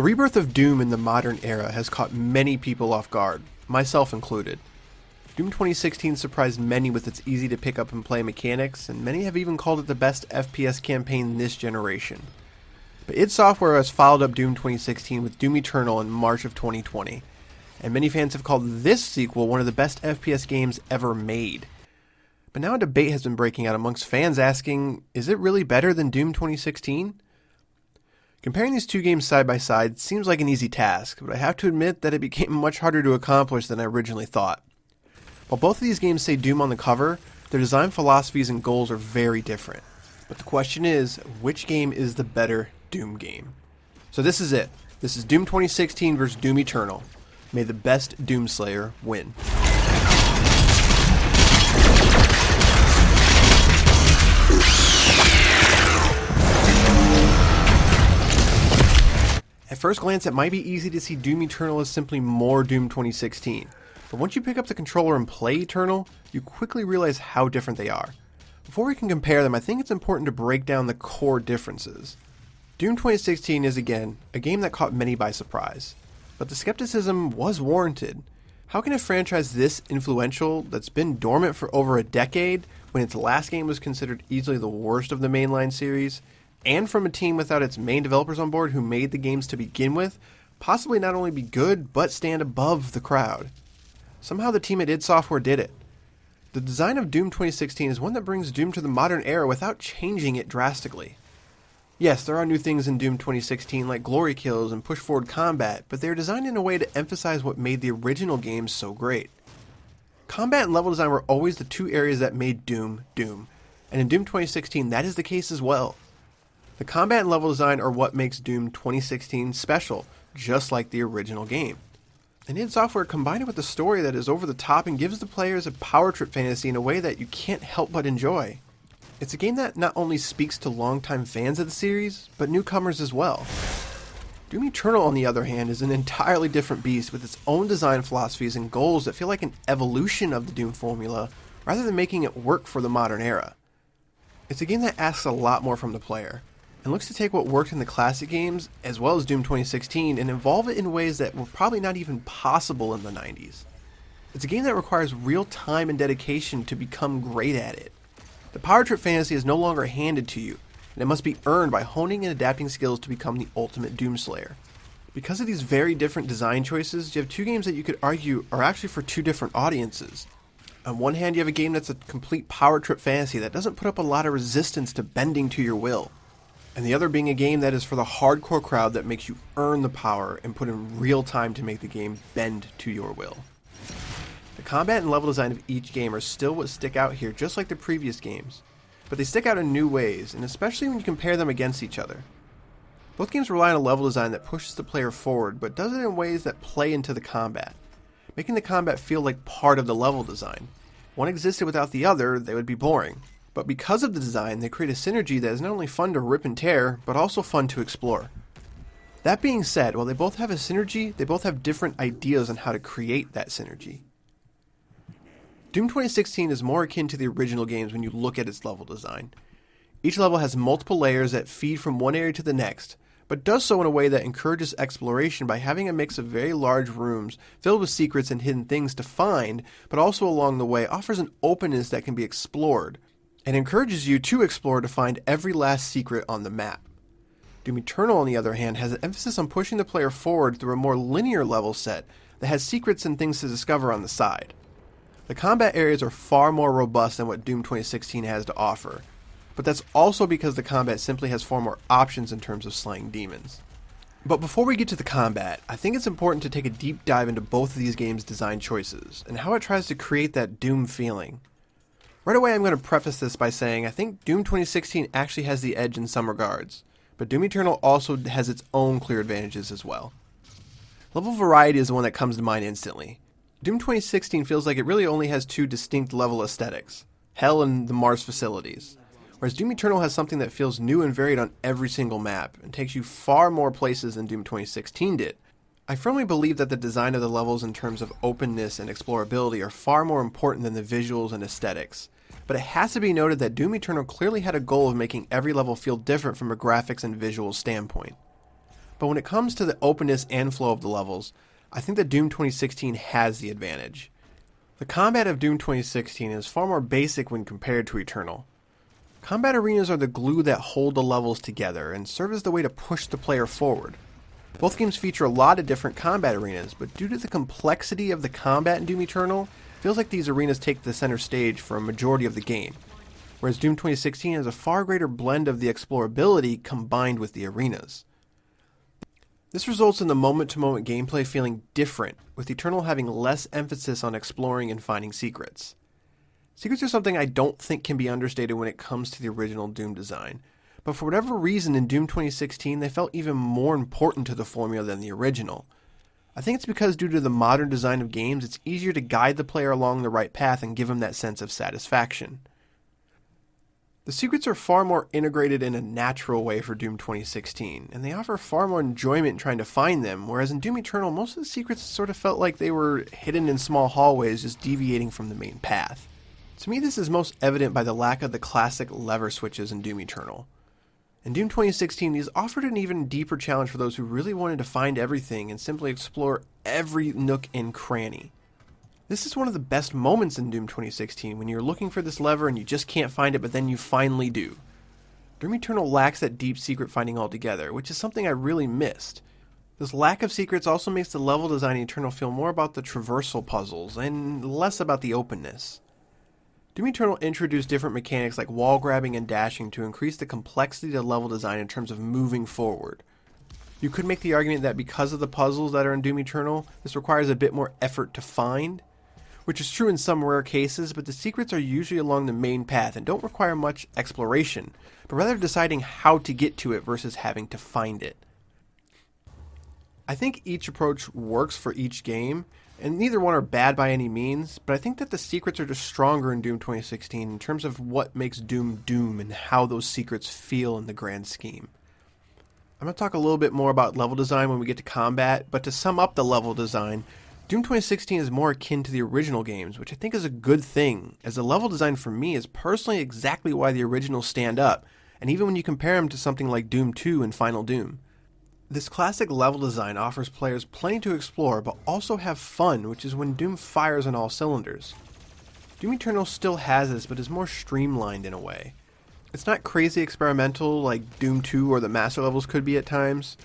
The rebirth of Doom in the modern era has caught many people off guard, myself included. Doom 2016 surprised many with its easy to pick up and play mechanics, and many have even called it the best FPS campaign this generation. But id Software has followed up Doom 2016 with Doom Eternal in March of 2020, and many fans have called this sequel one of the best FPS games ever made. But now a debate has been breaking out amongst fans asking, is it really better than Doom 2016? Comparing these two games side by side seems like an easy task, but I have to admit that it became much harder to accomplish than I originally thought. While both of these games say Doom on the cover, their design philosophies and goals are very different. But the question is, which game is the better Doom game? So this is it. This is Doom 2016 versus Doom Eternal. May the best Doomslayer win. At first glance, it might be easy to see Doom Eternal as simply more Doom 2016. But once you pick up the controller and play Eternal, you quickly realize how different they are. Before we can compare them, I think it's important to break down the core differences. Doom 2016 is, again, a game that caught many by surprise. But the skepticism was warranted. How can a franchise this influential, that's been dormant for over a decade, when its last game was considered easily the worst of the mainline series, and from a team without its main developers on board who made the games to begin with, possibly not only be good, but stand above the crowd? Somehow the team at id Software did it. The design of Doom 2016 is one that brings Doom to the modern era without changing it drastically. Yes, there are new things in Doom 2016 like glory kills and push-forward combat, but they are designed in a way to emphasize what made the original games so great. Combat and level design were always the two areas that made Doom, Doom, and in Doom 2016 that is the case as well. The combat and level design are what makes Doom 2016 special, just like the original game. And id Software combined it with a story that is over the top and gives the players a power trip fantasy in a way that you can't help but enjoy. It's a game that not only speaks to longtime fans of the series, but newcomers as well. Doom Eternal, on the other hand, is an entirely different beast with its own design philosophies and goals that feel like an evolution of the Doom formula, rather than making it work for the modern era. It's a game that asks a lot more from the player, and looks to take what worked in the classic games, as well as Doom 2016, and evolve it in ways that were probably not even possible in the 90s. It's a game that requires real time and dedication to become great at it. The power trip fantasy is no longer handed to you, and it must be earned by honing and adapting skills to become the ultimate Doomslayer. Because of these very different design choices, you have two games that you could argue are actually for two different audiences. On one hand, you have a game that's a complete power trip fantasy that doesn't put up a lot of resistance to bending to your will, and the other being a game that is for the hardcore crowd that makes you earn the power and put in real time to make the game bend to your will. The combat and level design of each game are still what stick out here, just like the previous games, but they stick out in new ways, and especially when you compare them against each other. Both games rely on a level design that pushes the player forward, but does it in ways that play into the combat, making the combat feel like part of the level design. If one existed without the other, they would be boring. But because of the design, they create a synergy that is not only fun to rip and tear, but also fun to explore. That being said, while they both have a synergy, they both have different ideas on how to create that synergy. Doom 2016 is more akin to the original games when you look at its level design. Each level has multiple layers that feed from one area to the next, but does so in a way that encourages exploration by having a mix of very large rooms filled with secrets and hidden things to find, but also along the way offers an openness that can be explored, and encourages you to explore to find every last secret on the map. Doom Eternal, on the other hand, has an emphasis on pushing the player forward through a more linear level set that has secrets and things to discover on the side. The combat areas are far more robust than what Doom 2016 has to offer, but that's also because the combat simply has far more options in terms of slaying demons. But before we get to the combat, I think it's important to take a deep dive into both of these games' design choices, and how it tries to create that Doom feeling. Right away, I'm going to preface this by saying I think Doom 2016 actually has the edge in some regards, but Doom Eternal also has its own clear advantages as well. Level variety is the one that comes to mind instantly. Doom 2016 feels like it really only has two distinct level aesthetics, Hell and the Mars facilities, whereas Doom Eternal has something that feels new and varied on every single map, and takes you far more places than Doom 2016 did. I firmly believe that the design of the levels in terms of openness and explorability are far more important than the visuals and aesthetics, but it has to be noted that Doom Eternal clearly had a goal of making every level feel different from a graphics and visual standpoint. But when it comes to the openness and flow of the levels, I think that Doom 2016 has the advantage. The combat of Doom 2016 is far more basic when compared to Eternal. Combat arenas are the glue that hold the levels together and serve as the way to push the player forward. Both games feature a lot of different combat arenas, but due to the complexity of the combat in Doom Eternal, it feels like these arenas take the center stage for a majority of the game, whereas Doom 2016 has a far greater blend of the explorability combined with the arenas. This results in the moment-to-moment gameplay feeling different, with Eternal having less emphasis on exploring and finding secrets. Secrets are something I don't think can be understated when it comes to the original Doom design, but for whatever reason in Doom 2016 they felt even more important to the formula than the original. I think it's because due to the modern design of games, it's easier to guide the player along the right path and give them that sense of satisfaction. The secrets are far more integrated in a natural way for Doom 2016, and they offer far more enjoyment in trying to find them, whereas in Doom Eternal most of the secrets sort of felt like they were hidden in small hallways just deviating from the main path. To me this is most evident by the lack of the classic lever switches in Doom Eternal. In Doom 2016 these offered an even deeper challenge for those who really wanted to find everything and simply explore every nook and cranny. This is one of the best moments in Doom 2016 when you're looking for this lever and you just can't find it, but then you finally do. Doom Eternal lacks that deep secret finding altogether, which is something I really missed. This lack of secrets also makes the level design in Eternal feel more about the traversal puzzles and less about the openness. Doom Eternal introduced different mechanics like wall grabbing and dashing to increase the complexity of level design in terms of moving forward. You could make the argument that because of the puzzles that are in Doom Eternal, this requires a bit more effort to find, which is true in some rare cases, but the secrets are usually along the main path and don't require much exploration, but rather deciding how to get to it versus having to find it. I think each approach works for each game, and neither one are bad by any means, but I think that the secrets are just stronger in Doom 2016 in terms of what makes Doom Doom and how those secrets feel in the grand scheme. I'm going to talk a little bit more about level design when we get to combat, but to sum up the level design, Doom 2016 is more akin to the original games, which I think is a good thing, as the level design for me is personally exactly why the originals stand up, and even when you compare them to something like Doom 2 and Final Doom. This classic level design offers players plenty to explore, but also have fun, which is when Doom fires on all cylinders. Doom Eternal still has this, but is more streamlined in a way. It's not crazy experimental like Doom 2 or the master levels could be at times,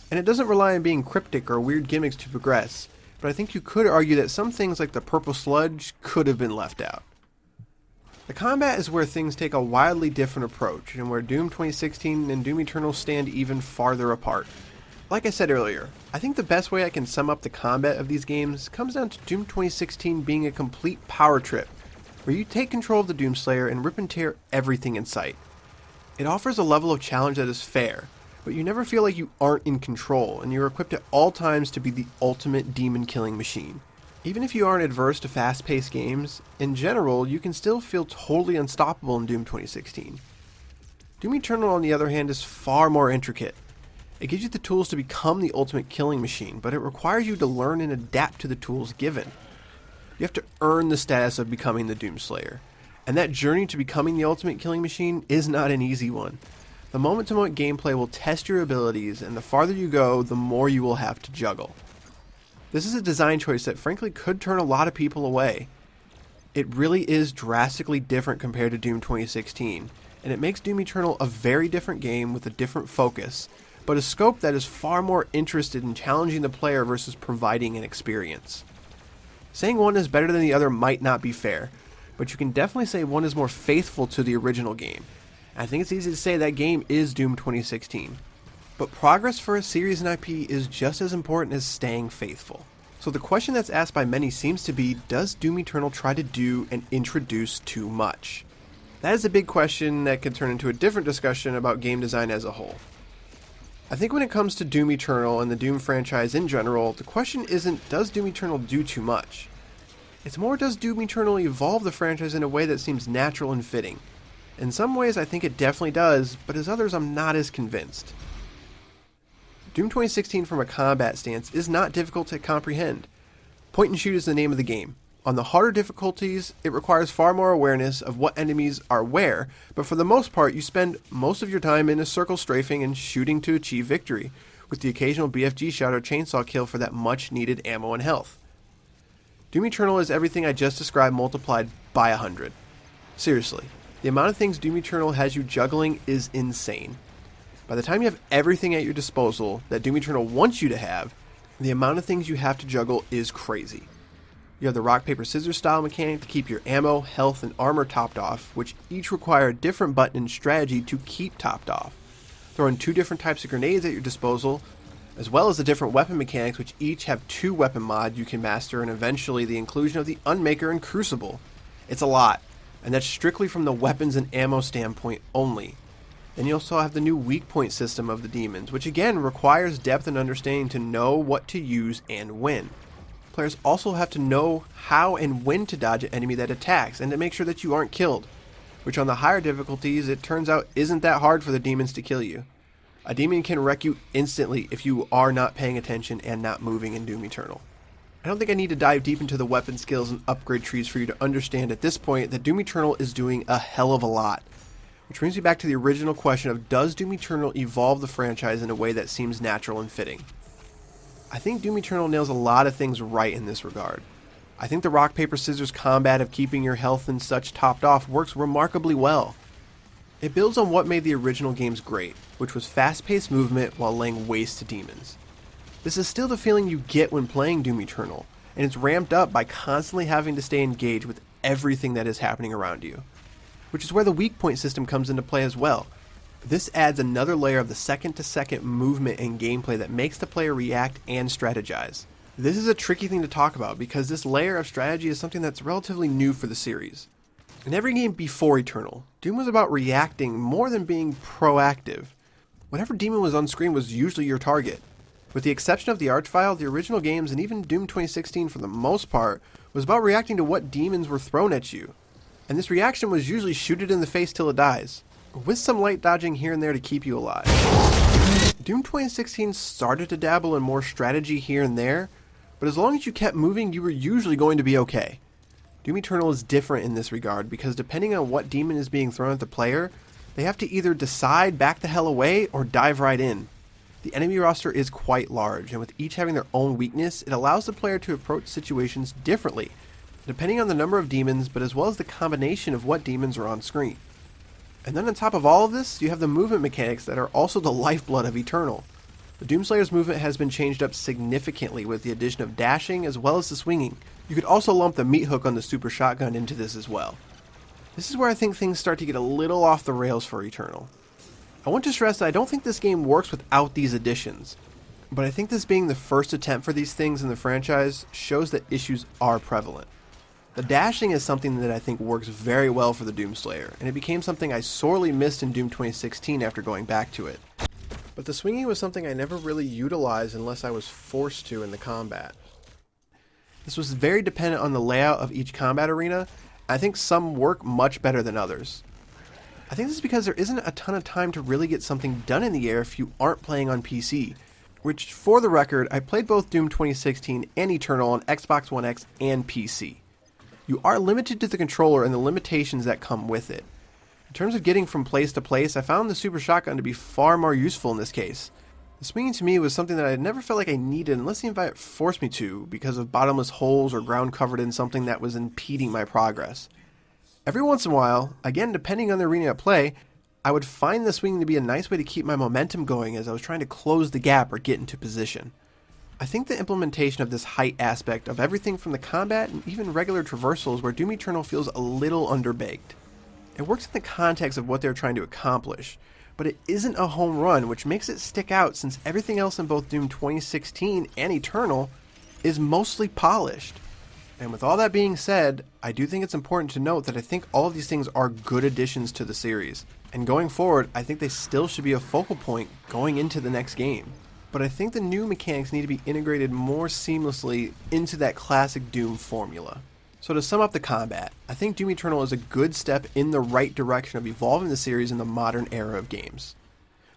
and it doesn't rely on being cryptic or weird gimmicks to progress, but I think you could argue that some things like the purple sludge could have been left out. The combat is where things take a wildly different approach, and where Doom 2016 and Doom Eternal stand even farther apart. Like I said earlier, I think the best way I can sum up the combat of these games comes down to Doom 2016 being a complete power trip, where you take control of the Doomslayer and rip and tear everything in sight. It offers a level of challenge that is fair, but you never feel like you aren't in control, and you're equipped at all times to be the ultimate demon-killing machine. Even if you aren't adverse to fast-paced games, in general, you can still feel totally unstoppable in Doom 2016. Doom Eternal, on the other hand, is far more intricate. It gives you the tools to become the ultimate killing machine, but it requires you to learn and adapt to the tools given. You have to earn the status of becoming the Doomslayer, and that journey to becoming the ultimate killing machine is not an easy one. The moment-to-moment gameplay will test your abilities, and the farther you go, the more you will have to juggle. This is a design choice that frankly could turn a lot of people away. It really is drastically different compared to Doom 2016, and it makes Doom Eternal a very different game with a different focus, but a scope that is far more interested in challenging the player versus providing an experience. Saying one is better than the other might not be fair, but you can definitely say one is more faithful to the original game. I think it's easy to say that game is Doom 2016. But progress for a series and IP is just as important as staying faithful. So the question that's asked by many seems to be, does Doom Eternal try to do and introduce too much? That is a big question that could turn into a different discussion about game design as a whole. I think when it comes to Doom Eternal and the Doom franchise in general, the question isn't, does Doom Eternal do too much? It's more, does Doom Eternal evolve the franchise in a way that seems natural and fitting? In some ways I think it definitely does, but as others I'm not as convinced. Doom 2016 from a combat stance is not difficult to comprehend. Point and shoot is the name of the game. On the harder difficulties, it requires far more awareness of what enemies are where, but for the most part you spend most of your time in a circle strafing and shooting to achieve victory, with the occasional BFG shot or chainsaw kill for that much needed ammo and health. Doom Eternal is everything I just described multiplied by 100. Seriously, the amount of things Doom Eternal has you juggling is insane. By the time you have everything at your disposal that Doom Eternal wants you to have, the amount of things you have to juggle is crazy. You have the rock, paper, scissors style mechanic to keep your ammo, health, and armor topped off, which each require a different button and strategy to keep topped off. Throw in 2 different types of grenades at your disposal, as well as the different weapon mechanics, which each have 2 weapon mods you can master, and eventually the inclusion of the Unmaker and Crucible. It's a lot, and that's strictly from the weapons and ammo standpoint only. Then you also have the new weak point system of the demons, which again requires depth and understanding to know what to use and when. Players also have to know how and when to dodge an enemy that attacks, and to make sure that you aren't killed, which on the higher difficulties it turns out isn't that hard for the demons to kill you. A demon can wreck you instantly if you are not paying attention and not moving in Doom Eternal. I don't think I need to dive deep into the weapon skills and upgrade trees for you to understand at this point that Doom Eternal is doing a hell of a lot. Which brings me back to the original question of, does Doom Eternal evolve the franchise in a way that seems natural and fitting? I think Doom Eternal nails a lot of things right in this regard. I think the rock, paper, scissors combat of keeping your health and such topped off works remarkably well. It builds on what made the original games great, which was fast-paced movement while laying waste to demons. This is still the feeling you get when playing Doom Eternal, and it's ramped up by constantly having to stay engaged with everything that is happening around you. Which is where the weak point system comes into play as well. This adds another layer of the second-to-second movement and gameplay that makes the player react and strategize. This is a tricky thing to talk about because this layer of strategy is something that's relatively new for the series. In every game before Eternal, Doom was about reacting more than being proactive. Whatever demon was on screen was usually your target. With the exception of the Archvile, the original games, and even Doom 2016 for the most part, was about reacting to what demons were thrown at you. And this reaction was usually shoot it in the face till it dies, with some light dodging here and there to keep you alive. Doom 2016 started to dabble in more strategy here and there, but as long as you kept moving, you were usually going to be okay. Doom Eternal is different in this regard because depending on what demon is being thrown at the player, they have to either decide back the hell away or dive right in. The enemy roster is quite large, and with each having their own weakness, it allows the player to approach situations differently, depending on the number of demons, but as well as the combination of what demons are on screen. And then on top of all of this, you have the movement mechanics that are also the lifeblood of Eternal. The Doomslayer's movement has been changed up significantly with the addition of dashing as well as the swinging. You could also lump the meat hook on the super shotgun into this as well. This is where I think things start to get a little off the rails for Eternal. I want to stress that I don't think this game works without these additions, but I think this being the first attempt for these things in the franchise shows that issues are prevalent. The dashing is something that I think works very well for the Doomslayer, and it became something I sorely missed in Doom 2016 after going back to it. But the swinging was something I never really utilized unless I was forced to in the combat. This was very dependent on the layout of each combat arena. I think some work much better than others. I think this is because there isn't a ton of time to really get something done in the air if you aren't playing on PC. Which, for the record, I played both Doom 2016 and Eternal on Xbox One X and PC. You are limited to the controller and the limitations that come with it. In terms of getting from place to place, I found the Super Shotgun to be far more useful in this case. The swinging to me was something that I never felt like I needed unless the environment forced me to because of bottomless holes or ground covered in something that was impeding my progress. Every once in a while, again depending on the arena at play, I would find the swinging to be a nice way to keep my momentum going as I was trying to close the gap or get into position. I think the implementation of this height aspect of everything from the combat and even regular traversals where Doom Eternal feels a little underbaked. It works in the context of what they're trying to accomplish, but it isn't a home run, which makes it stick out since everything else in both Doom 2016 and Eternal is mostly polished. And with all that being said, I do think it's important to note that I think all of these things are good additions to the series. And going forward, I think they still should be a focal point going into the next game. But I think the new mechanics need to be integrated more seamlessly into that classic Doom formula. So to sum up the combat, I think Doom Eternal is a good step in the right direction of evolving the series in the modern era of games.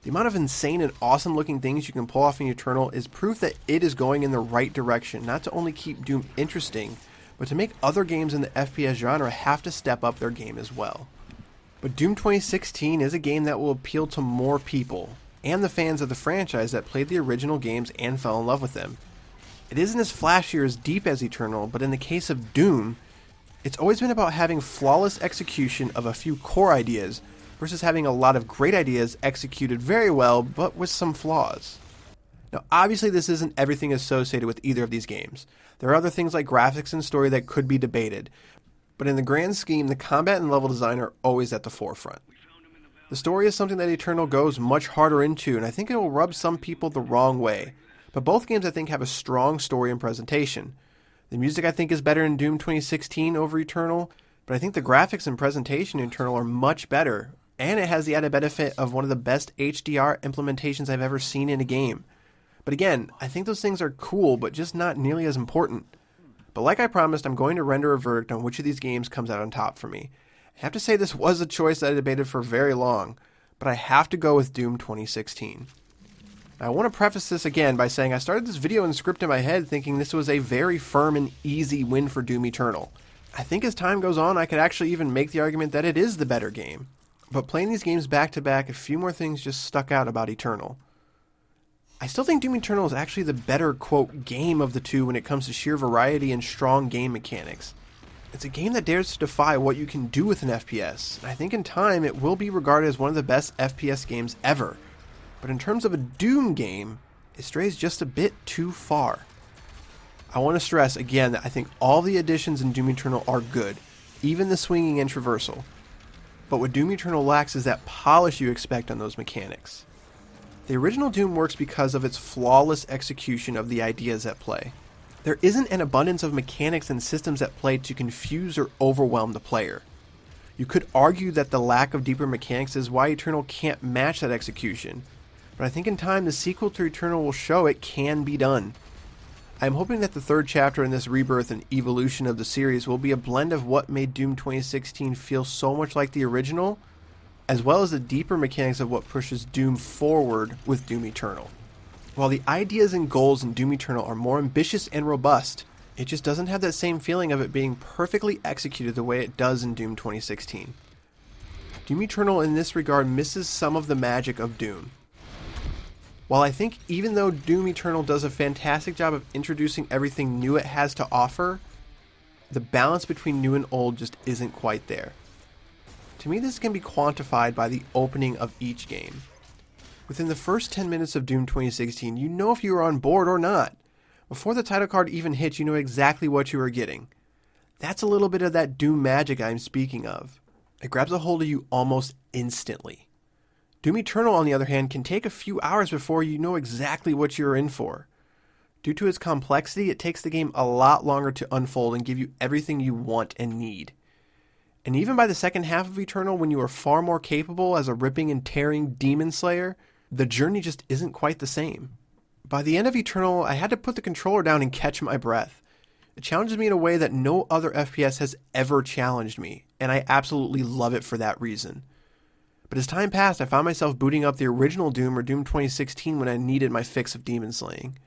The amount of insane and awesome looking things you can pull off in Eternal is proof that it is going in the right direction, not to only keep Doom interesting, but to make other games in the FPS genre have to step up their game as well. But Doom 2016 is a game that will appeal to more people, and the fans of the franchise that played the original games and fell in love with them. It isn't as flashy or as deep as Eternal, but in the case of Doom, it's always been about having flawless execution of a few core ideas versus having a lot of great ideas executed very well but with some flaws. Now obviously this isn't everything associated with either of these games. There are other things like graphics and story that could be debated, but in the grand scheme, the combat and level design are always at the forefront. The story is something that Eternal goes much harder into, and I think it will rub some people the wrong way. But both games I think have a strong story and presentation. The music I think is better in Doom 2016 over Eternal, but I think the graphics and presentation in Eternal are much better, and it has the added benefit of one of the best HDR implementations I've ever seen in a game. But again, I think those things are cool, but just not nearly as important. But like I promised, I'm going to render a verdict on which of these games comes out on top for me. I have to say this was a choice that I debated for very long, but I have to go with Doom 2016. Now, I want to preface this again by saying I started this video and script in my head thinking this was a very firm and easy win for Doom Eternal. I think as time goes on, I could actually even make the argument that it is the better game. But playing these games back to back, a few more things just stuck out about Eternal. I still think Doom Eternal is actually the better, quote, game of the two when it comes to sheer variety and strong game mechanics. It's a game that dares to defy what you can do with an FPS, and I think in time it will be regarded as one of the best FPS games ever. But in terms of a Doom game, it strays just a bit too far. I want to stress again that I think all the additions in Doom Eternal are good, even the swinging and traversal. But what Doom Eternal lacks is that polish you expect on those mechanics. The original Doom works because of its flawless execution of the ideas at play. There isn't an abundance of mechanics and systems at play to confuse or overwhelm the player. You could argue that the lack of deeper mechanics is why Eternal can't match that execution, but I think in time the sequel to Eternal will show it can be done. I'm hoping that the third chapter in this rebirth and evolution of the series will be a blend of what made Doom 2016 feel so much like the original, as well as the deeper mechanics of what pushes Doom forward with Doom Eternal. While the ideas and goals in Doom Eternal are more ambitious and robust, it just doesn't have that same feeling of it being perfectly executed the way it does in Doom 2016. Doom Eternal in this regard misses some of the magic of Doom. While I think even though Doom Eternal does a fantastic job of introducing everything new it has to offer, the balance between new and old just isn't quite there. To me, this can be quantified by the opening of each game. Within the first 10 minutes of Doom 2016, you know if you are on board or not. Before the title card even hits, you know exactly what you are getting. That's a little bit of that Doom magic I'm speaking of. It grabs a hold of you almost instantly. Doom Eternal, on the other hand, can take a few hours before you know exactly what you're in for. Due to its complexity, it takes the game a lot longer to unfold and give you everything you want and need. And even by the second half of Eternal, when you are far more capable as a ripping and tearing demon slayer, the journey just isn't quite the same. By the end of Eternal, I had to put the controller down and catch my breath. It challenges me in a way that no other FPS has ever challenged me, and I absolutely love it for that reason. But as time passed, I found myself booting up the original Doom or Doom 2016 when I needed my fix of demon slaying.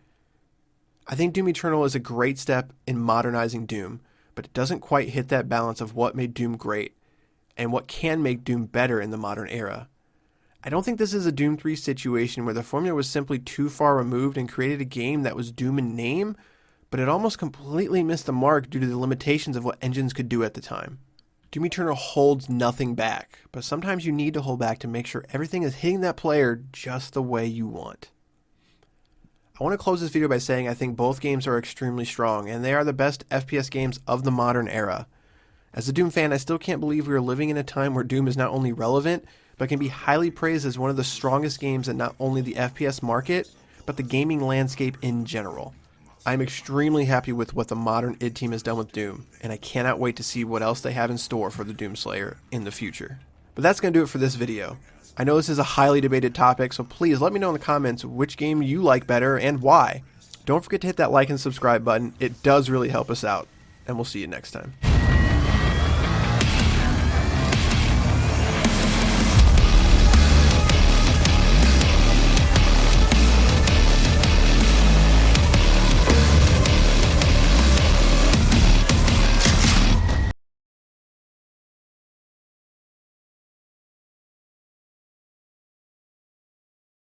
I think Doom Eternal is a great step in modernizing Doom, but it doesn't quite hit that balance of what made Doom great, and what can make Doom better in the modern era. I don't think this is a Doom 3 situation where the formula was simply too far removed and created a game that was Doom in name, but it almost completely missed the mark due to the limitations of what engines could do at the time. Doom Eternal holds nothing back, but sometimes you need to hold back to make sure everything is hitting that player just the way you want. I want to close this video by saying I think both games are extremely strong, and they are the best FPS games of the modern era. As a Doom fan, I still can't believe we are living in a time where Doom is not only relevant, but can be highly praised as one of the strongest games in not only the FPS market, but the gaming landscape in general. I'm extremely happy with what the modern id team has done with Doom, and I cannot wait to see what else they have in store for the Doom Slayer in the future. But that's going to do it for this video. I know this is a highly debated topic, so please let me know in the comments which game you like better and why. Don't forget to hit that like and subscribe button, it does really help us out, and we'll see you next time.